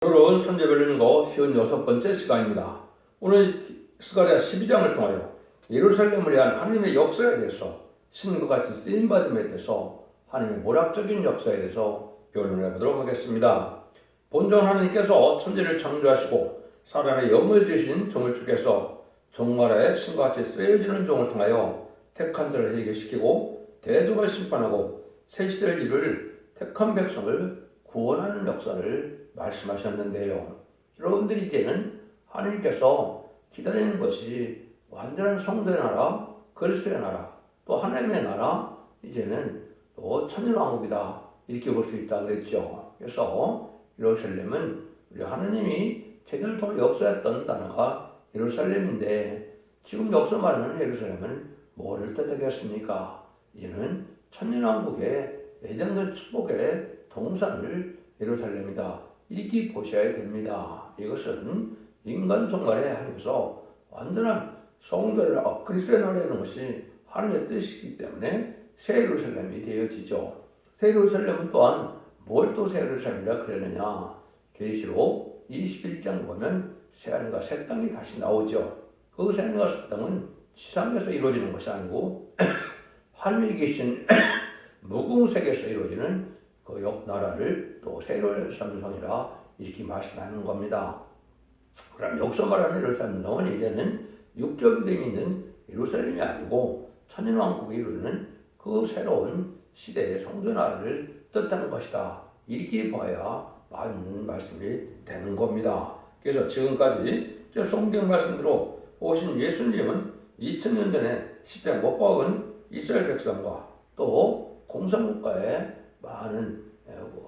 오늘은 손재별 읽고 56번째 시간입니다. 오늘 스가랴 12장을 통하여 예루살렘을 위한 하나님의 역사에 대해서 신과 같이 쓰임받음에 대해서 하나님의 모략적인 역사에 대해서 변론해 보도록 하겠습니다. 본전 하나님께서 천지를 창조하시고 사람의 영을 주신 종을 주께서 종말에 신과 같이 쓰여지는 종을 통하여 택한 자를 회개시키고 대적을 심판하고 새 시대를 이룰 택한 백성을 구원하는 역사를 말씀하셨는데요. 여러분들이 이제는 하나님께서 기다리는 것이 완전한 성도의 나라, 그리스도의 나라, 또 하나님의 나라, 이제는 또 천년왕국이다 이렇게 볼 수 있다고 그랬죠. 그래서 예루살렘은 우리 하나님이 제대로 통해 역사했던 나라가 예루살렘인데 지금 역사 말하는 예루살렘은 뭐를 뜻하겠습니까? 이는 천년왕국의 예정된 축복의 동산을 예루살렘이다 이렇게 보셔야 됩니다. 이것은 인간 종말에 하나님께서 완전한 성도의 나라, 그리스도의 나라라는 것이 하나님의 뜻이기 때문에 새 예루살렘이 되어지죠. 새 예루살렘은 또한 뭘 또 새 예루살렘이라 그러느냐? 계시록 21장 보면 새 하늘과 새 땅이 다시 나오죠. 그 새 하늘과 새 땅은 지상에서 이루어지는 것이 아니고 하늘에 계신 무궁세계에서 이루어지는 그 나라를 또 새 예루살렘성이라 이렇게 말씀하는 겁니다. 그럼 여기서 말하는 예루살렘성은 이제는 육적 유대인이 있는 예루살렘이 아니고 천년왕국에 이르는 그 새로운 시대의 성도 나라를 뜻하는 것이다. 이렇게 봐야 맞는 말씀이 되는 겁니다. 그래서 지금까지 성경 말씀대로 오신 예수님은 2000년 전에 십자가에 못 박은 이스라엘 백성과 또 공산국가의 많은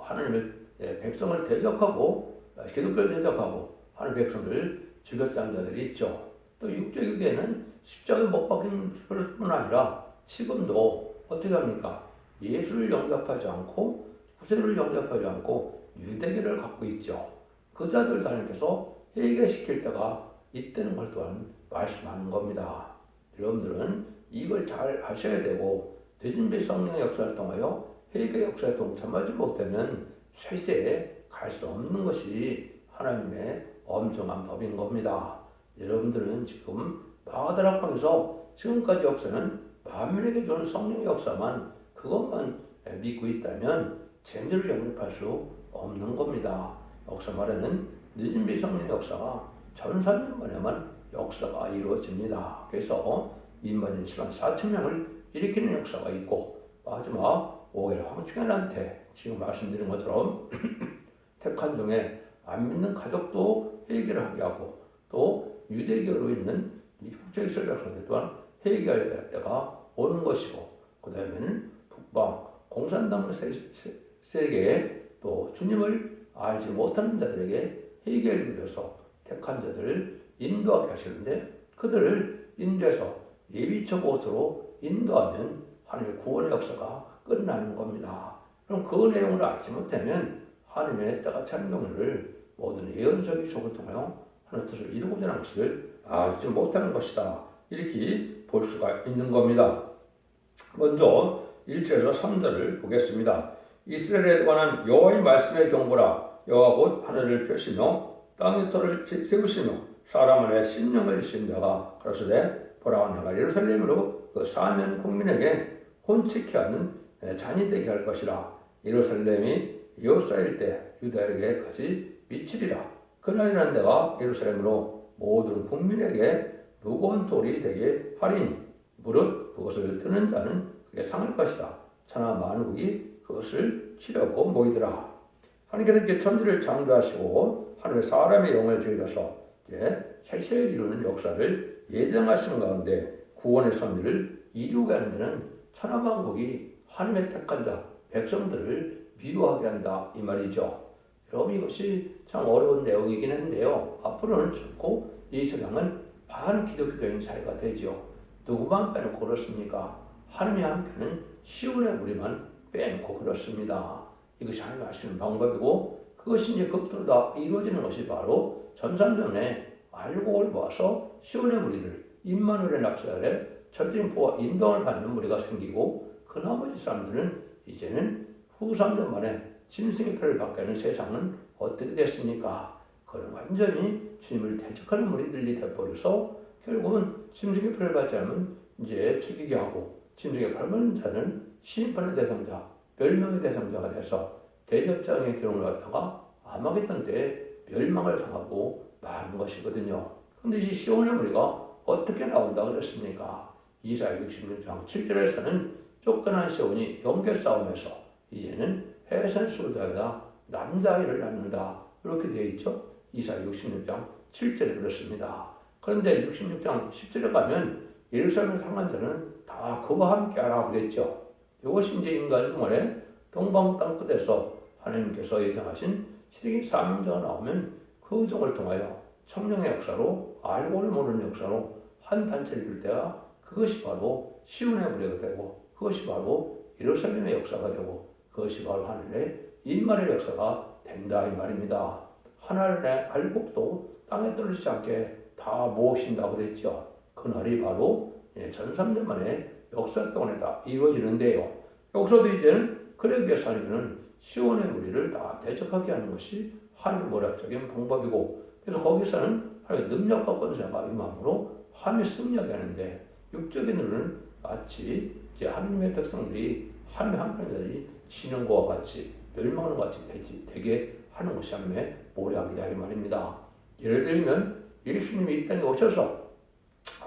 하나님의 백성을 대적하고 기독교를 대적하고 하는 백성을 죽였다는 자들이 있죠. 또 육적 유대는 십자가에 못 박힌 뿐 아니라 지금도 어떻게 합니까? 예수를 영접하지 않고 구세주를 영접하지 않고 유대교를 갖고 있죠. 그 자들 하나님께서 회개시킬 때가 있다는 걸 또한 말씀하는 겁니다. 여러분들은 이걸 잘 아셔야 되고 늦은비 성령의 역사를 통하여 회개 역사에 동참하지 못하면 세세에 갈 수 없는 것이 하나님의 엄정한 법인 겁니다. 여러분들은 지금 마가다락방에서 지금까지 역사는 만민에게 주는 성령의 역사만 그것만 믿고 있다면 재미를 영접할 수 없는 겁니다. 역사 말에는 늦은비 성령의 역사가 1300년 만에만 역사가 이루어집니다. 그래서 민반인 14000명을 일으키는 역사가 있고 마지막 5개월 황충현한테 지금 말씀드린 것처럼 택한 중에 안 믿는 가족도 회개를 하게 하고 또 유대교로 있는 국제 이스라엘 백성들 또한 회개할 때가 오는 것이고 그 다음에는 북방 공산당 세계에 또 주님을 알지 못하는 자들에게 회개를 위해서 택한 자들을 인도하게 하시는데 그들을 인도해서 예비처 곳으로 인도하면 하나님의 구원의 역사가 끝나는 겁니다. 그럼 그 내용을 알지 못하면 하나님의 때가 찬 경우를 모든 예언서기 속을 통하여 하나님의 뜻을 이루고자 하는 것을 알지 못하는 것이다. 이렇게 볼 수가 있는 겁니다. 먼저 1절에서 3절을 보겠습니다. 이스라엘에 관한 여호와의 말씀의 경고라. 여호와 곧 하늘을 펴시며 땅의 터를 세우시며 사람 안에 심령을 주신 자가 가로소되 보라 내가 예루살렘으로 그 사면 국민에게 혼치케 하는 잔이 되게 할 것이라. 예루살렘이 여호사일 때 유다에게까지 미치리라. 그날이란 내가 예루살렘으로 모든 국민에게 무거운 돌이 되게 하리니 무릇 그것을 드는 자는 그게 상할 것이다. 천하 만국이 그것을 치려고 모이더라. 하나님께서 이렇게 천지를 창조하시고 하나님의 사람의 영을 주셔서 이제 세세를 이루는 역사를 예정하시는 가운데 구원의 섭리를 이루게 하는 데는 천하 만국이 하나님의 택한 자 백성들을 미워하게 한다 이 말이죠. 여러분 이것이 참 어려운 내용이긴 한데요. 앞으로는 좋고 이 세상은 반기독교적인 사회가 되죠. 누구만 빼놓고 그렇습니까? 하나님의 함께는 시온의 무리만 빼놓고 그렇습니다. 이것이 하나님 하시는 방법이고 그것이 이제 극도로 다 이루어지는 것이 바로 전산전에 알곡을 모아서 시온의 무리를 임마누엘의 납치 아래 절대적인 보호와 인도를 받는 무리가 생기고 그 나머지 사람들은 이제는 후 3년 만에 짐승의 표를 받게 하는 세상은 어떻게 됐습니까? 그는 완전히 주님을 대적하는 무리들이 되어버려서 결국은 짐승의 표를 받지 않으면 이제 죽이게 하고 짐승의 발 맞는 자는 심판의 대상자, 멸망의 대상자가 돼서 대접장의 기록을 갖다가 아마겟돈 때 멸망을 당하고 마는 것이거든요. 그런데 이 시온의 무리가 어떻게 나온다 그랬습니까? 이사야 66장 7절에서는 쫓겨난 시온이 영계 싸움에서 이제는 해산 수도에다 남자아이를 낳는다. 이렇게 되어 있죠. 이사야 66장 7절에 그렇습니다. 그런데 66장 10절에 가면 예루살렘을 향한 자는 다 그와 함께 하라 그랬죠. 이것이 이제 인간 동안에 동방 땅끝에서 하나님께서 예정하신 시대의 사명자가 나오면 그 종을 통하여 청령의 역사로 알고를 모르는 역사로 한 단체를 이룰 때가 그것이 바로 시온의 무리가 되고 그것이 바로 예루살렘의 역사가 되고 그것이 바로 하늘의 인말의 역사가 된다 이 말입니다. 하늘의 알곡도 땅에 떨어지지 않게 다 모으신다고 그랬죠. 그날이 바로 전삼년 만에 역사 동안에 다 이루어지는데요. 여기서도 이제는 그러기 위해서 하나님은 시온의 무리를 다 대적하게 하는 것이 하나님의 모략적인 방법이고 그래서 거기서는 하나님의 능력과 권세가 임함으로 하나님의 승리하게 하는데 육적인 눈은 마치 이제 하나님의 백성들이 하나님의 하나님들이 지는 것과 같이 멸망하는 것 같이 되게 하는 것이 하나님의 모략이다 이 말입니다. 예를 들면 예수님이 이 땅에 오셔서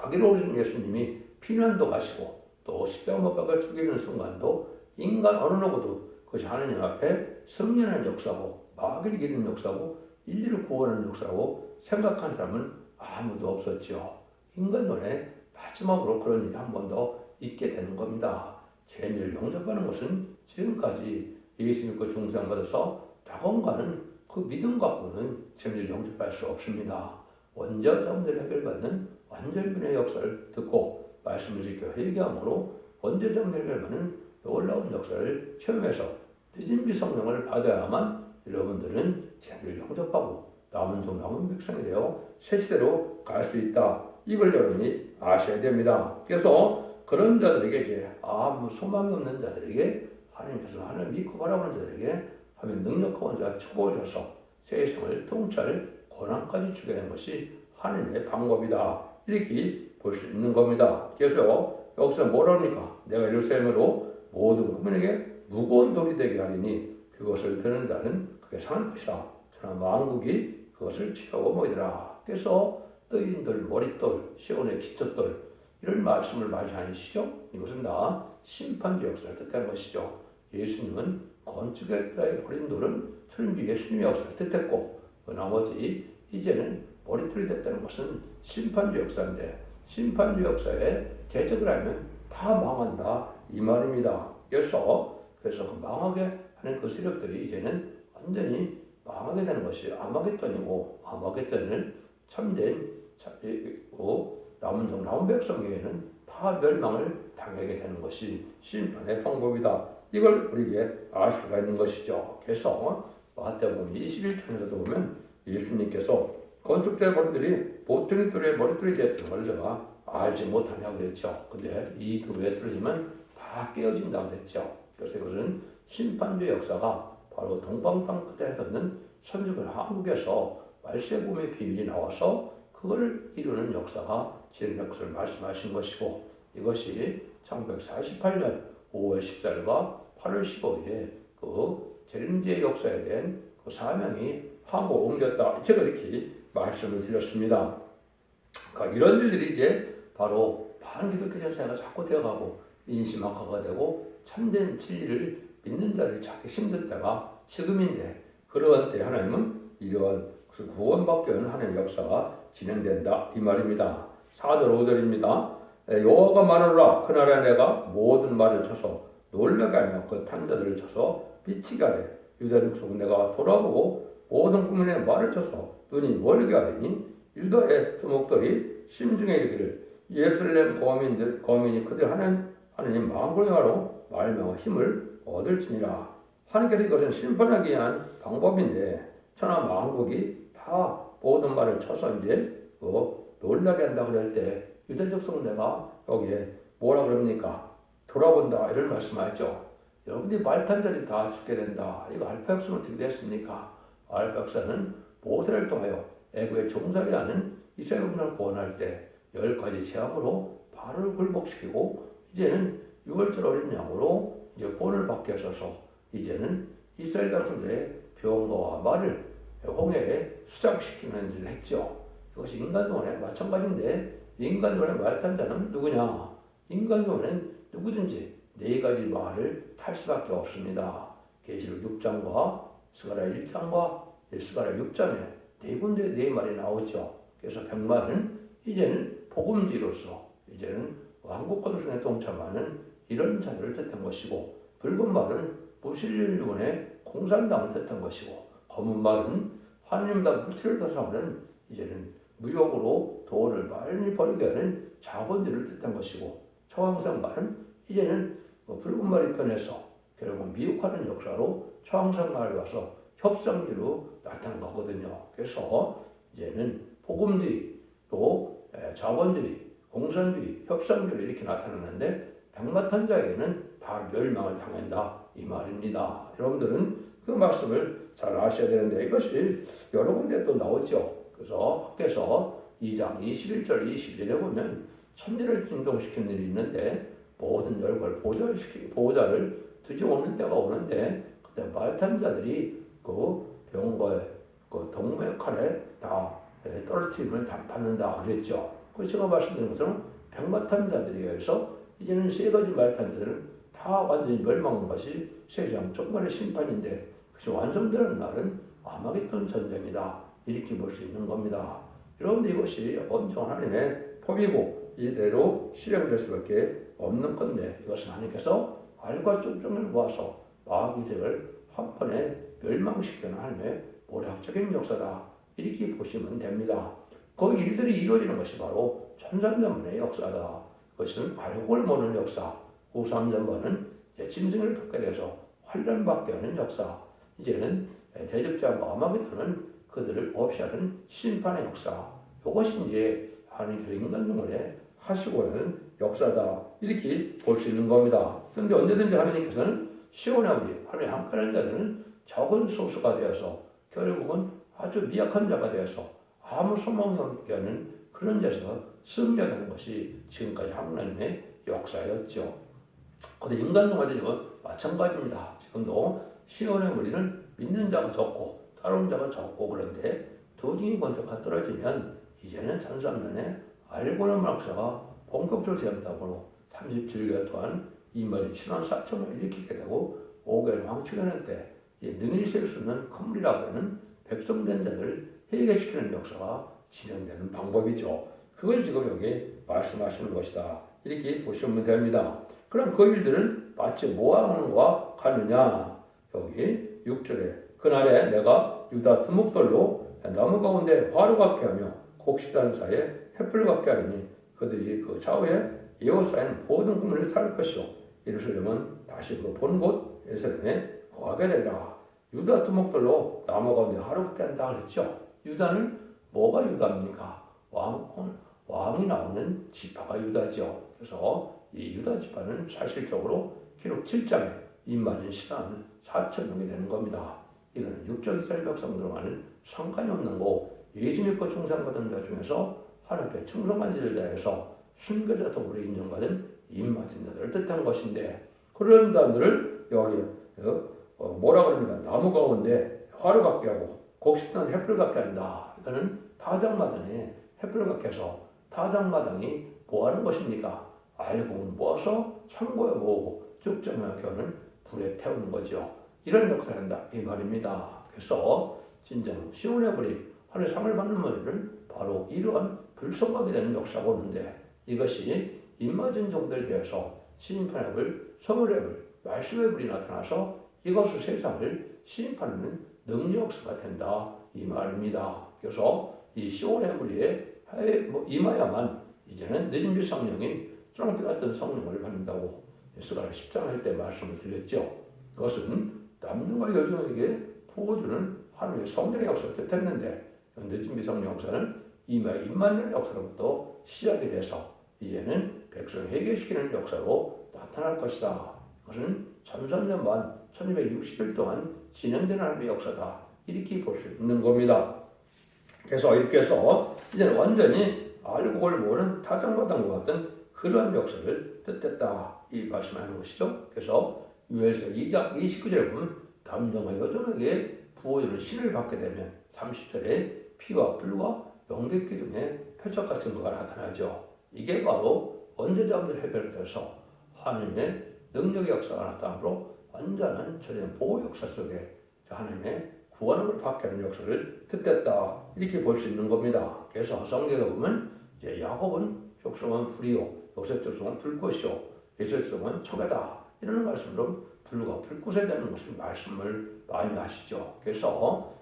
아기로 오신 예수님이 피난도 가시고 또 십자가 못 박아 죽이는 순간도 인간 어느 누구도 그것이 하나님 앞에 승리하는 역사고 마귀를 이기는 역사고 인류를 구원하는 역사고 생각한 사람은 아무도 없었죠. 인간 눈에 마지막으로 그런 일이 한 번 더 있게 되는 겁니다. 죄인을 용접하는 것은 지금까지 예수 믿고 중생받아서 낙원가는 그 믿음 갖고는 죄인을 용접할 수 없습니다. 원죄 자문을 해결받는 완전분의 역사를 듣고 말씀을 지켜 회개함으로 원죄 자문을 해결받는 놀라운 역사를 체험해서 늦은 비성령을 받아야만 여러분들은 죄인을 용접하고 남은 종 남은 백성이 되어 새 시대로 갈 수 있다. 이걸 여러분이 아셔야 됩니다. 그래서 그런 자들에게 이제 아무 소망이 없는 자들에게 하나님께서 하나님 믿고 바라보는 자들에게 하나님 능력과 원자가 축복해줘서 세상을 통찰 고난까지 주게 되는 것이 하나님의 방법이다. 이렇게 볼 수 있는 겁니다. 그래서 여기서 뭐라 하니까 내가 예루살렘으로 모든 국민에게 무거운 돌이 되게 하리니 그것을 드는 자는 그게 상할 것이라. 저는 만국이 그것을 취하고 모이더라. 그래서 떠인돌, 머릿돌, 시온의 기초돌 이런 말씀을 많이 하시죠. 이것은 다 심판주 역사를 뜻하는 것이죠. 예수님은 건축에 버린 돌은 천주 예수님의 역사를 뜻했고 그 나머지 이제는 머릿돌이 됐다는 것은 심판주 역사인데 심판주 역사에 개척을 하면 다 망한다 이 말입니다. 그래서 그 망하게 하는 그 세력들이 이제는 완전히 망하게 되는 것이 아마겟돈이고 아마겟돈은 참된 남은 종 남은 백성에게는 다 멸망을 당하게 되는 것이 심판의 방법이다. 이걸 우리에게 알 수가 있는 것이죠. 그래서 마태복음 21장에서도 보면 예수님께서 건축자의 머리들이 보통의 돌의 머리들이 되었던 걸 내가 알지 못하냐고 그랬죠. 근데 이 돌에 떨어지면 다 깨어진다고 그랬죠. 그래서 이것은 심판주의 역사가 바로 동방 땅 끝에 있는 선주들 한국에서 말세봄의 비밀이 나와서 그걸 이루는 역사가 진행될 것을 말씀하신 것이고 이것이 1948년 5월 14일과 8월 15일에 그 재림제의 역사에 대한 그 사명이 한국으로 옮겼다. 제가 이렇게 말씀을 드렸습니다. 그러니까 이런 일들이 이제 바로 반기독교 전사가 자꾸 되어가고 인심학화가 되고 참된 진리를 믿는 자를 찾기 힘든 때가 지금인데 그러한 때 하나님은 이러한 구원받게 하는 하나님의 역사가 진행된다 이 말입니다. 4절 5절입니다. 여호와가 말하노라 그날에 내가 모든 말을 쳐서 놀라게 하며 그 탄자들을 쳐서 미치게 하래. 유다 족속은 내가 돌아보고 모든 국민의 말을 쳐서 눈이 멀게 하리니 유다의 두목들이 심중에 이르기를 예루살렘 거민이 그들 하나님 망고행하러 말명하 힘을 얻을지니라. 하나님께서 이것은 심판하기 위한 방법인데 천하 만국이 다 모든 말을 쳐서 이제 놀라게 한다 그럴 때 유대 족속은 내가 여기에 뭐라 그럽니까? 돌아본다 이런 말씀하셨죠. 여러분들이 말탄자들이 다 죽게 된다. 이거 알파 역사는 어떻게 됐습니까? 아랍 역사는 모세를 통하여 애굽에 종살이 하는 이스라엘 백성을 구원할 때 10가지 재앙으로 바로를 굴복시키고 이제는 6월절 어린 양으로 이제 구원을 받게 하셔서 이제는 이스라엘 백성들의 병거와 말을 홍해에 수장시키는 일을 했죠. 이것이 인간동안에 마찬가지인데 인간동안의 말 탄 자는 누구냐? 인간동안은 누구든지 4가지 말을 탈 수밖에 없습니다. 계시록 6장과 스가랴 1장과 스가랴 6장에 4군데 4말이 나오죠. 그래서 백말은 이제는 복음지로서 이제는 왕국권순에 동참하는 이런 자들을 뜻한 것이고, 붉은 말은 무신론의 공산당을 뜻한 것이고, 검은 말은 하나님보다 물질을 더 사모하는 이제는 무역으로 돈을 많이 벌게 하는 자본주의를 뜻한 것이고, 초항상 말은 이제는 붉은 말이 편해서 결국 미혹하는 역사로 초항상 말이 와서 협상주의로 나타난 거거든요. 그래서 이제는 복음주의 또 자본주의, 공산주의, 협상주의 이렇게 나타나는데 백마탄자에게는 다 멸망을 당한다 이 말입니다. 여러분들은 그 말씀을 잘 아셔야 되는데 이것이 여러 군데 또 나오죠. 그래서 학교에서 2장 21절 22절에 보면 천지를 진동시키는 일이 있는데 모든 열걸 보호자를 뒤집어오는 때가 오는데 그때 말탄 자들이 그 병거에 그 동무의 칼에 다 떨어뜨리면 다 받는다 그랬죠. 그 제가 말씀드린 것처럼 백마탄 자들에 의해서 이제는 3가지 말탄 자들은 다 완전히 멸망한 것이 세상 종말의 심판인데 그것이 완성되는 날은 아마겟돈 전쟁이다 이렇게 볼 수 있는 겁니다. 여러분들 이것이 온전 하나님의 법이고 이대로 실행될 수밖에 없는 건데 이것은 하나님께서 알과 쫑쫑을 모아서 마귀들을 한 번에 멸망시키는 하나님의 모략적인 역사다 이렇게 보시면 됩니다. 그 일들이 이루어지는 것이 바로 1300년의 역사다. 그것은 알고를 모르는 역사. 93년만은 짐승을 받게 돼서 환란받게 하는 역사. 이제는 대적자와 아마겟돈은 그들을 없이 하는 심판의 역사. 이것이 이제 하나님께서 인간 영혼에 하시고 하는 역사다. 이렇게 볼 수 있는 겁니다. 그런데 언제든지 하나님께서는 시온의 우리 하나님 함께하는 자들은 적은 소수가 되어서 결국은 아주 미약한 자가 되어서 아무 소망이 없게 하는 그런 자에서 승리하는 것이 지금까지 하나님의 역사였죠. 그런데 인간 영혼들은 마찬가지입니다. 지금도 시온의 무리는 믿는 자가 적고 따르는 자가 적고 그런데 두 중의 권세가 떨어지면 이제는 1300년에 알고는 역사가 본격적으로 시작된다고 37개월 동안 이말이 7만 4천을 일으키게 되고 5개월 왕축하는 때 능히 셀 수 있는 컴리라고 하는 백성된 자들을 해결시키는 역사가 진행되는 방법이죠. 그걸 지금 여기 말씀하시는 것이다. 이렇게 보시면 됩니다. 그럼 그 일들은 마치 뭐하는과 같느냐? 여기 6절에 그날에 내가 유다 두목들로 나무 가운데 화로 같게 하며 곡식단 사이에 횃불 같게 하리니 그들이 그 좌우에 에워싸인 모든 국민을 살 것이요 예루살렘은 다시 그 본 곳 예루살렘에 거하게 되리라. 유다 두목들로 나무 가운데 화로 같게 한다 그랬죠. 유다는 뭐가 유다입니까? 왕이 나오는 지파가 유다죠. 그래서 이 유다 지파는 사실적으로 기록 7장에 입맞은 시간 4,000명이 되는 겁니다. 이거는 육적 이스라엘 백성들과는 상관이 없는 거 예수 믿고 충성받은 자 중에서 하나님께 충성한 자를 대해서 순교자 도구로 인정받은 입맞은 자들을 뜻한 것인데 그런 자들을 여기 뭐라 그럽니까? 나무 가운데 화로 같게 하고 곡식단 횃불 같게 한다. 이거는 타작마당에 횃불 같게 해서 타작마당이 뭐 하는 것입니까? 알곡을 모아서 창고에 모으고 쭉정하게 하는 불에 태우는 거죠. 이런 역사를 한다 이 말입니다. 그래서 진정 시온의 불이 하늘 상을 받는 머리는 바로 이러한 불성하게 되는 역사가 오는데 이것이 입맞은 종들에 대해서 심판의 불, 성을의 불, 말씀의 불이 나타나서 이것을 세상을 심판하는 능력 역사가 된다 이 말입니다. 그래서 이 시온의 불에 임하야만 이제는 느림비 성령이 쌍피 같은 성령을 받는다고 스가랴 10장 할 때 말씀을 드렸죠. 그것은 남녀와 여종에게 부어주는 하나님의 성령의 역사를 뜻했는데 느림비 성령 역사는 임마누엘 역사로부터 시작이 돼서 이제는 백성을 해결시키는 역사로 나타날 것이다. 그것은 1300년 반 1260일 동안 진행된 하나님의 역사다. 이렇게 볼 수 있는 겁니다. 그래서 이렇게 해서 이제는 완전히 알고 모르는 타장마당과 같은 그러한 역사를 뜻했다 이 말씀하는 것이죠. 그래서 유엘서 2장 29절에 보면 남자가 여자에게 부어주는 신을 받게 되면 30절에 피와 불과 영계 기둥의 표적 같은 것가 나타나죠. 이게 바로 원죄자분들 해결돼서 하나님의 능력의 역사가 나타나므로 완전한 저된 보호 역사 속에 하나님의 구원을 받게 하는 역사를 뜻했다 이렇게 볼 수 있는 겁니다. 그래서 성경에 보면 이제 야곱은 족속은 불이요, 요셉 족속은 불꽃이요, 에서 족속은 초계다 이런 말씀으로 불과 불꽃에 대한 것을 말씀을 많이 하시죠. 그래서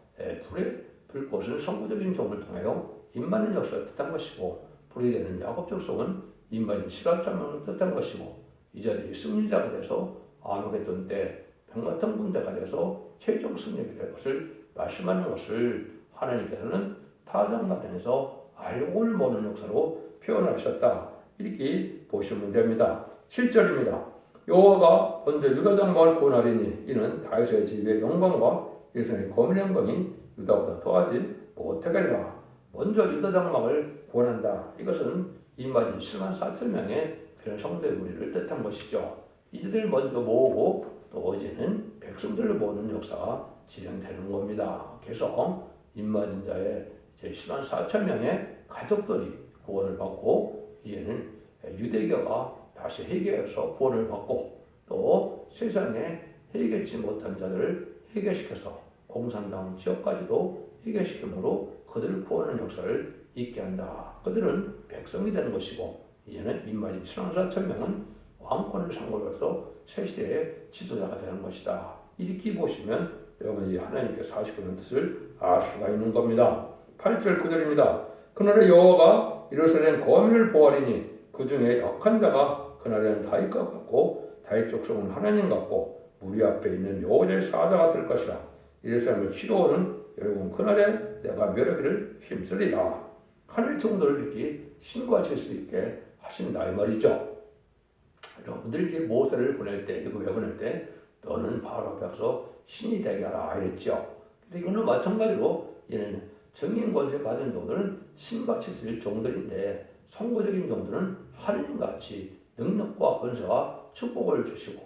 불꽃은 선구적인 종을 통하여 임마는 역사를 뜻한 것이고 불이 되는 야곱 족속은 임마는 시갑사명을 뜻한 것이고 이자들이 승리자가 돼서 아노게돈 때 병같은 군대가 돼서 최종 승리가 될 것을 말씀하는 것을 하나님께서는 타작마당에서 알고 모르는 역사로 표현하셨다 이렇게 보시면 됩니다. 7절입니다. 여호와가 먼저 유다 장막을 구원하리니 이는 다윗의 집의 영광과 일성의 거민 영광이 유다보다 더하지 못하겠노라. 먼저 유다 장막을 구원한다. 이것은 이마진 7만 4천 명의 그런 성도의 무리를 뜻한 것이죠. 이들을 먼저 모으고 또 이제는 백성들을 모으는 역사가 진행되는 겁니다. 그래서 임마진 자의 10만 4천 명의 가족들이 구원을 받고 이제는 유대교가 다시 회개해서 구원을 받고 또 세상에 회개치 못한 자들을 회개시켜서 공산당 지역까지도 회개시킴으로 그들을 구원하는 역사를 있게 한다. 그들은 백성이 되는 것이고 이제는 임마진 7만 4천 명은 왕권을 상고로 해서 새 시대의 지도자가 되는 것이다. 이렇게 보시면 여러분이 하나님께서 하시고 있는 뜻을 알 수가 있는 겁니다. 8절 9절입니다. 그날에 여호와가 예루살렘 거민을 보아리니 그 중에 약한 자가 그날에는 다윗과 같고 다윗 족속은 하나님 같고 무리 앞에 있는 여호와의 사자가 될 것이라. 예루살렘을 치러오는 여러분 그날에 내가 멸하기를 힘쓰리라. 하늘의 정도를 이렇게 신고하실 수 있게 하신다 이 말이죠. 여러분들이 모세를 보낼 때, 애굽에 보낼 때 너는 바로 앞에 가서 신이 되게 하라 이랬죠. 근데 이거는 마찬가지로 얘는 정인 권세 받은 종들은 신같이 쓸 종들인데 선고적인 종들은 하느님같이 능력과 권세와 축복을 주시고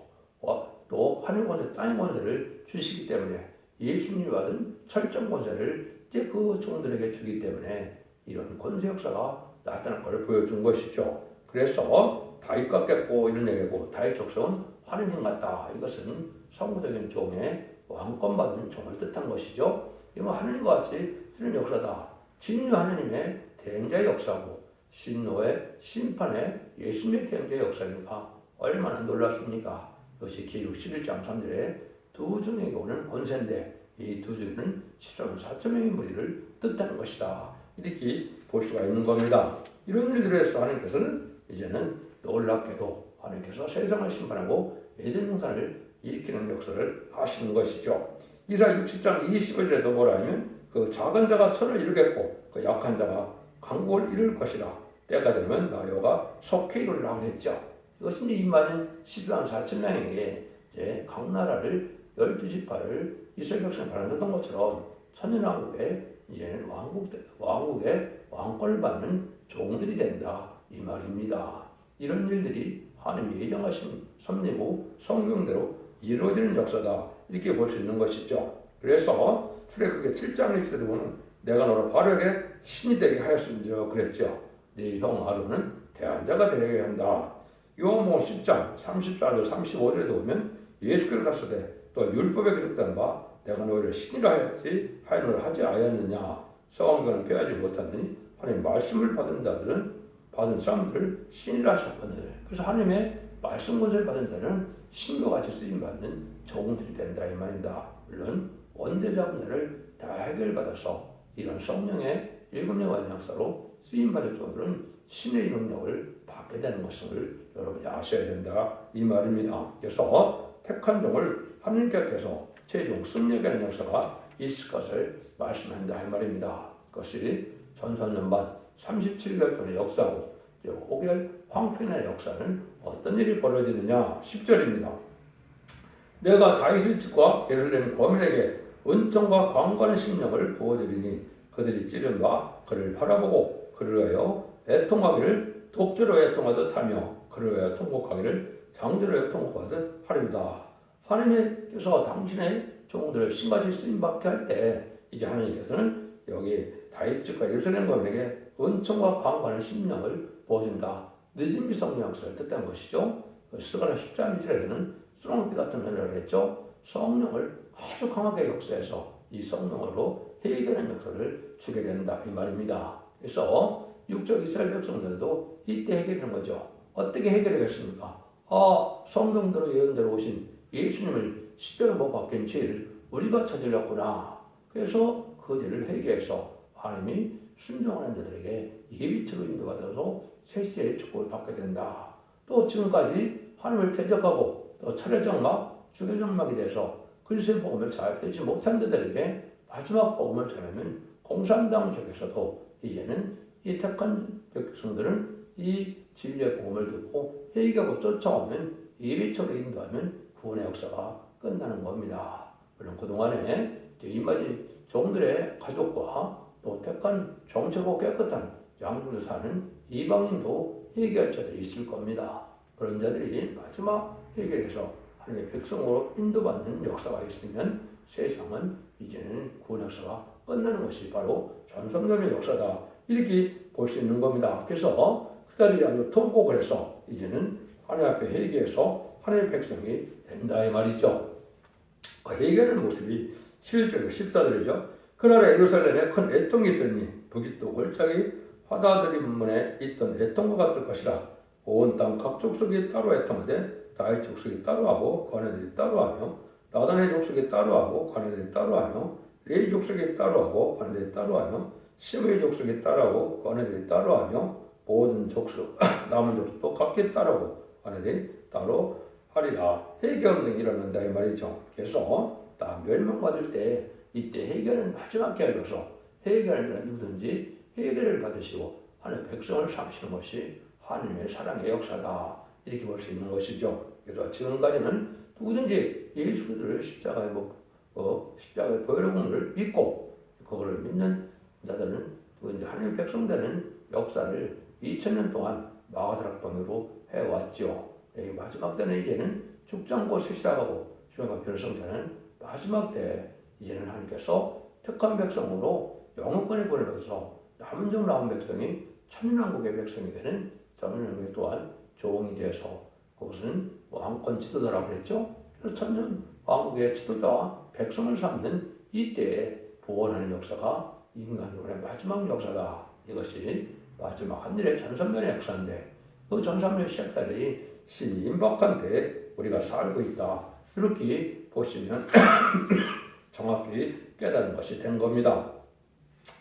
또 하늘 권세, 땅의 권세를 주시기 때문에 예수님이 받은 철저한 권세를 이제 그 종들에게 주기 때문에 이런 권세 역사가 나타날 것을 보여준 것이죠. 그래서 다윗 같겠고 이런 얘기고 다윗 족속은 하느님 같다. 이것은 성부적인 종의 왕권 받은 종을 뜻한 것이죠. 이건 하느님과 같이 쓰는 역사다. 진유 하느님의 대행자의 역사고 신노의 심판의 예수님의 대행자의 역사니까 얼마나 놀랍습니까? 이것이 기록 11장 3절에 두 중에게 오는 권세인데 이 두 중에는 7만 4천 명의 무리를 뜻하는 것이다. 이렇게 볼 수가 있는 겁니다. 이런 일들을 해서 하나님께서는 이제는 놀랍게도 하나님께서 세상을 심판하고 에덴 동산을 일으키는 역사를 하시는 것이죠. 이사야 60장 25절에도 뭐라 하면 그 작은 자가 선을 이루겠고 그 약한 자가 강국을 이룰 것이라. 때가 되면 나 여호와가 속히 이루리라 했죠. 이것이 이제 임마는 12만 4천 명에게 이제 각 나라를 12지파를 이스라엘 백성이 바라던 것처럼 천년왕국에 이제는 왕국의 왕권을 받는 종들이 된다 이 말입니다. 이런 일들이 하나님이 예정하신 섭리고 성경대로 이루어지는 역사다 이렇게 볼 수 있는 것이죠. 그래서 출애굽기 7장 1절에 보면 내가 너를 바로에게 신이 되게 하였음저 그랬죠. 네 형 아론은 대한자가 되게 한다. 요한복음 10장 34절 35절에도 보면 예수께서 가르치되 또 율법에 기록된 바 내가 너희를 신이라 하였지 하였노라 하지 아니었느냐. 성경은 표하지 못하더니 하나님 말씀을 받은 사람들을 신이라 하셨거늘. 그래서 하나님의 말씀 권세를 받은 자는 신과 같이 쓰임 받는 종들이 된다 이 말입니다. 물론 원죄자 분야를 다 해결받아서 이런 성령의 일곱 영의 역사로 쓰임 받을 종들은 신의 능력을 받게 되는 것을 여러분이 아셔야 된다 이 말입니다. 그래서 택한 종을 하나님께서 최종 승리하는 역사가 있을 것을 말씀한다 이 말입니다. 그것이 전선연반 37개월 동안의 역사고 호결 황폐의 역사는 어떤 일이 벌어지느냐 10절입니다. 내가 다윗의 집과 예루살렘 거민에게 은총과 광고하는 심령을 부어드리니 그들이 찌른 바 그를 바라보고 그를 위하여 애통하기를 독주로 애통하듯 하며 그를 위하여 통곡하기를 장주로 애통하듯 하리로다. 하나님께서 당신의 종들을 신같이 쓰임받게 할 때 이제 하나님께서는 여기 다윗집과 예루살렘 거민에게 은총과 광고하는 심령을 부어준다. 늦은 미성령 역사를 뜻한 것이죠. 스가랴 10장 1절에서는 수렁비 같은 은혜를 했죠. 성령을 아주 강하게 역사해서 이 성령으로 회개하는 역사를 주게 된다 이 말입니다. 그래서 육적 이스라엘 백성들도 이때 해결하는 거죠. 어떻게 해결하겠습니까? 성경대로 예언대로 오신 예수님을 십자가에 못 박힌 죄를 우리가 저질렀구나. 그래서 그 죄를 회개해서 하나님이 순종하는 자들에게 예비처로 인도받아서 세시의 축복을 받게 된다. 또 지금까지 하나님을 대적하고 또 차례장막, 주교장막이 돼서 그리스도의 복음을 잘 듣지 못한 자들에게 마지막 복음을 전하면 공산당 쪽에서도 이제는 이 택한 백성들은 이 진리의 복음을 듣고 회개하고 쫓아오면 예비처로 인도하면 구원의 역사가 끝나는 겁니다. 물론 그동안에 이마지 종들의 가족과 또 택한 정체고 깨끗한 양중에 사는 이방인도 회개할 자들이 있을 겁니다. 그런 자들이 마지막 회개해서 하나님의 백성으로 인도받는 역사가 있으면 세상은 이제는 구원 역사가 끝나는 것이 바로 전성전의 역사다. 이렇게 볼 수 있는 겁니다. 그래서 그들이 아주 통곡을 해서 이제는 하나님 앞에 회개해서 하나님의 백성이 된다 이 말이죠. 회개하는 모습이 11절로 14절이죠. 그날에 예루살렘에 큰 애통이 있으니 북이또 골짜기 화다드림문에 있던 애통과 같을 것이라. 온 땅 각 족속이 따로 애통하되 다윗 족속이 따로 하고 관애들이 따로 하며 나단의 족속이 따로 하고 관애들이 따로 하며 레위 족속이 따로 하고 관애들이 따로 하며 시므의 족속이 따로 하고 관애들이 따로 하며 모든 족속 남은 족속도 각기 따로 하고 관애들이 따로 하리라. 회개운동이 일어난다 이 말이죠. 그래서 다 멸망받을 때 이때 회개는 마지막 기회로서 회개하는 자는 누구든지 회개를 받으시고 하나님의 백성을 삼으시는 것이 하나님의 사랑의 역사다. 이렇게 볼 수 있는 것이죠. 그래서 지금까지는 누구든지 예수 그리스도를 십자가의 보혈의 공을 믿고 그거를 믿는 자들은 누구든지 하나님의 백성되는 역사를 2000년 동안 마가다락방으로 해왔죠. 마지막 때는 이제는 죽지 않고 세시라가고 주님과 별성자는 마지막 때 이제는 하나님께서 택한 백성으로 영원권의 권을 받아서 남은 종 남은 백성이 천년왕국의 백성이 되는 천년왕국 또한 종이 되어서 그것은 왕권 지도자라고 그랬죠. 그래서 천년왕국의 지도자와 백성을 삼는 이때에 부원하는 역사가 인간적으로의 마지막 역사다. 이것이 마지막 하늘의 전선면의 역사인데 그 전선면의 시작달이 신이 임박한 때 우리가 살고 있다. 이렇게 보시면 정확히 깨달은 것이 된 겁니다.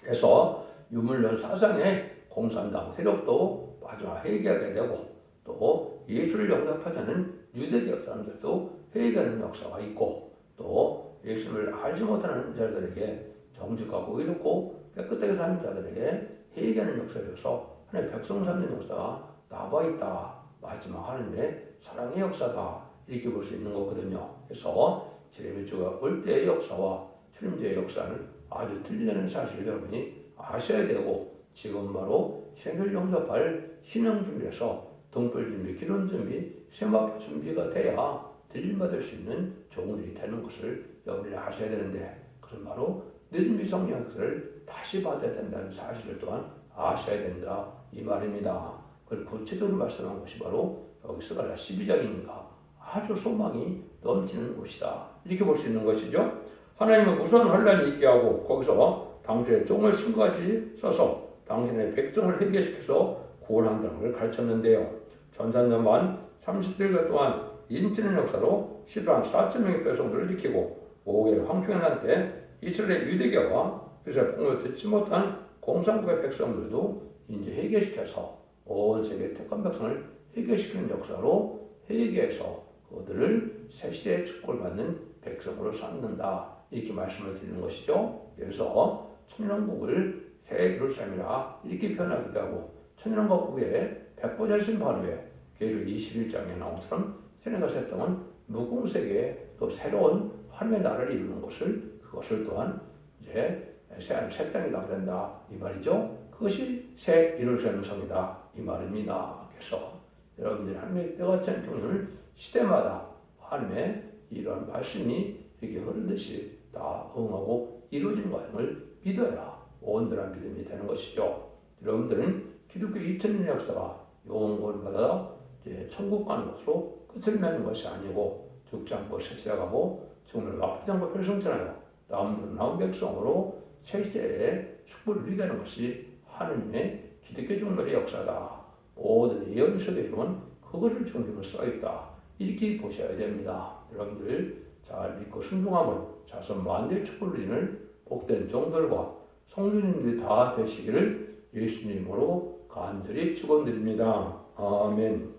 그래서 유물론 사상의 공산당 세력도 마지막 회개하게 되고 또 예수를 영접하자는 유대교 사람들도 회개하는 역사가 있고 또 예수를 알지 못하는 자들에게 정직하고 의롭고 깨끗하게 사는 자들에게 회개하는 역사로서 하나님의 백성 삼는 역사가 남아 있다. 마지막 하나님의 사랑의 역사다. 이렇게 볼 수 있는 거거든요. 그래서 제레미야가 올 때의 역사와 출임제의 역사는 아주 틀리다는 사실을 여러분이 아셔야 되고 지금 바로 생을 영접할 신앙 준비에서 등불 준비, 기름 준비, 세마포 준비가 돼야 들림받을 수 있는 종들이 되는 것을 여러분이 아셔야 되는데 그건 바로 늦은 미성령 역사를 다시 받아야 된다는 사실을 또한 아셔야 된다 이 말입니다. 그걸 구체적으로 말씀한 것이 바로 여기 스가랴 12장이니까 아주 소망이 넘치는 곳이다. 이렇게 볼 수 있는 것이죠. 하나님은 무서운 환란이 있게 하고 거기서 당신의 종을 신같이 써서 당신의 백성을 회개시켜서 구원한다는 걸 가르쳤는데요. 전산년만 30일 동안 인치는 역사로 시도한 4,000명의 백성들을 일으키고 5개월 황충현한 때 이스라엘 유대교와 그래서 복음을 듣지 못한 공산국의 백성들도 이제 회개시켜서 온 세계 택한 백성을 회개시키는 역사로 회개해서 그들을 새 시대의 축복을 받는 백성으로 삼는다. 이렇게 말씀을 드리는 것이죠. 그래서 천년왕국을 새 예루살렘이라 이렇게 표현하기도 하고 천년왕국 후에 백보자신 바로에 계시록 21장에 나온 것처럼 세네가 셋 동안 무궁세계에 또 새로운 하늘의 나라를 이루는 것을 그 그것을 또한 이제 새 땅이다 그런다 이 말이죠. 그것이 새 예루살렘 성이다 이 말입니다. 그래서 여러분들이 하나님의 때같이 한 경륜을 시대마다 하나님의 이런 말씀이 이렇게 흐르듯이 다 응하고 이루어진 과정을 믿어야 온전한 믿음이 되는 것이죠. 여러분들은 기독교 2000년의 역사가 영원을 받아 이제 천국 가는 것으로 끝을 맺는 것이 아니고 죽지 않고 세세하고 정말 아프지 않고 별성전하여 나온 백성으로 세세의 축복을 누리게 하는 것이 하느님의 기독교 종말의 역사다. 모든 예언 속에 이루은 그것을 중심으로 써있다. 이렇게 보셔야 됩니다. 여러분들 잘 믿고 순종함으로 자손 만대의 축복을 누리는 복된 종들과 성도님들이 다 되시기를 예수님으로 간절히 축원드립니다. 아멘.